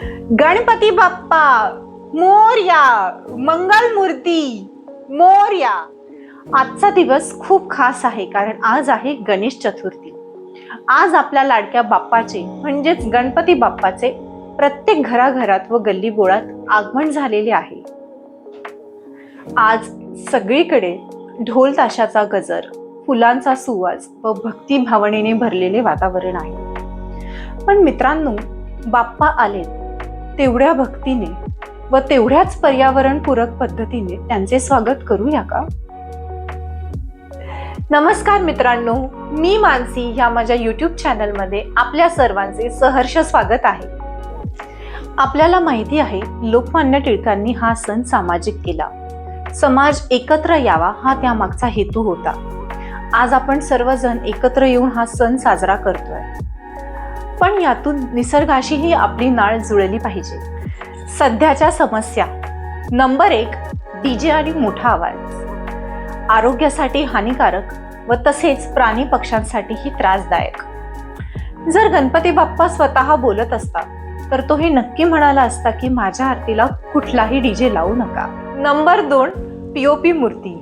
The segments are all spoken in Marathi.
गणपती बाप्पा मोरया, मंगल मूर्ती मोरया. आजचा दिवस खूप खास आहे कारण आज आहे गणेश चतुर्थी. आज आपल्या लाडक्या बाप्पाचे म्हणजेच गणपती बाप्पाचे प्रत्येक घराघरात व गल्लीबोळात आगमन झालेले आहे. आज सगळीकडे ढोल ताशाचा गजर, फुलांचा सुवास व भक्ती भावनेने भरलेले वातावरण आहे. पण मित्रांनो, बाप्पा आले तेवढ्या भक्तीने व तेवढ्याच पर्यावरणपूरक पद्धतीने त्यांचे स्वागत करूया का? नमस्कार मित्रांनो, मी मानसी ह्या माझ्या YouTube चॅनलमध्ये आपल्या सर्वांचे सहर्ष स्वागत आहे. आपल्याला माहिती आहे, लोकमान्य टिळकांनी हा सण सामाजिक केला. समाज एकत्र यावा हा त्यामागचा हेतू होता. आज आपण सर्वजण एकत्र येऊन हा सण साजरा करतोय. पण यातून निसर्गाशीही आपली नाळ जुळली पाहिजे. सध्याच्या समस्या: नंबर 1, डीजे आणि मोठा आवाज. आरोग्यासाठी हानिकारक व तसेच प्राणी पक्ष्यांसाठीही त्रासदायक. जर गणपती बाप्पा स्वतः बोलत असता तर तो हे नक्की म्हणाला असता की माझ्या आरतीला कुठलाही डीजे लावू नका. नंबर 2, पीओपी मूर्ती.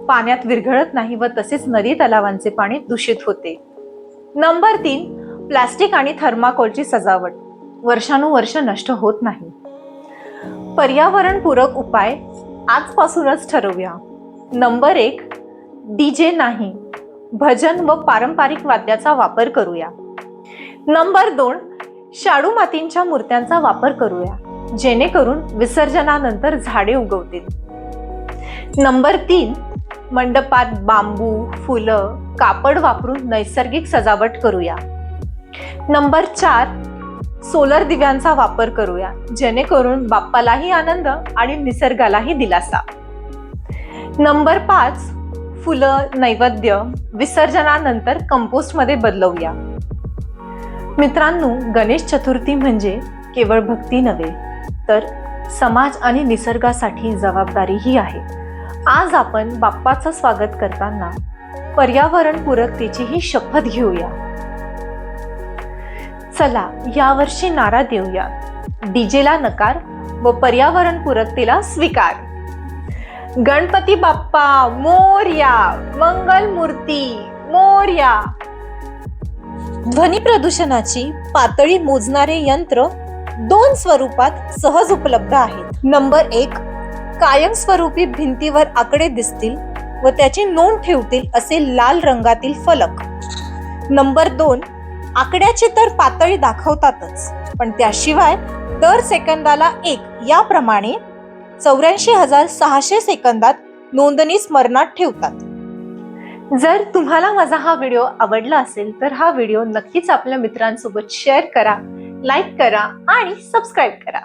पाण्यात विरघळत नाही व तसेच नदी तलावांचे पाणी दूषित होते. नंबर 3, प्लास्टिक आणि थर्माकोलची सजावट. वर्षानुवर्ष नष्ट होत नाही. पर्यावरणपूरक उपाय आजपासूनच ठरवूया. नंबर 1, डीजे नाही, भजन व पारंपरिक वाद्याचा वापर करूया. नंबर 2, शाडू मातींच्या मूर्त्यांचा वापर करूया, जेणेकरून विसर्जनानंतर झाडे उगवतील. नंबर 3, मंडपात बांबू, फुलं, कापड वापरून नैसर्गिक सजावट करूया. नंबर 4, सोलर दिव्यांचा वापर करूया, जेणेकरून बाप्पालाही आनंद आणि निसर्गालाही दिलासा. नंबर 5, फुलं, नैवेद्य विसर्जनानंतर कंपोस्ट मध्ये बदलवूया. मित्रांनो, गणेश चतुर्थी म्हणजे केवळ भक्ती नव्हे तर समाज आणि निसर्गासाठी जबाबदारीही आहे. आज आपण बाप्पाचं स्वागत करताना पर्यावरणपूरकतेचीही शपथ घेऊया. चला यावर्षी नारा देऊया, डीजेला नकार व पर्यावरणपूरकतेला स्वीकार. गणपती बाप्पा मोरया, मंगल मूर्ती मोरया. ध्वनी प्रदूषणाची पातळी मोजणारे यंत्र 2 स्वरूपात सहज उपलब्ध आहेत. नंबर 1, कायमस्वरूपी भिंतीवर आकडे दिसतील व त्याची नोंद ठेवतील असे लाल रंगातील फलक. नंबर 2, आकड्याची तर पातळी दाखवतातच, पण त्याशिवाय दर सेकंदाला 1 याप्रमाणे 84,600 सेकंदात नोंदणी स्मरणात ठेवतात. जर तुम्हाला माझा हा व्हिडिओ आवडला असेल तर हा व्हिडिओ नक्कीच आपल्या मित्रांसोबत शेअर करा, लाईक करा आणि सबस्क्राईब करा.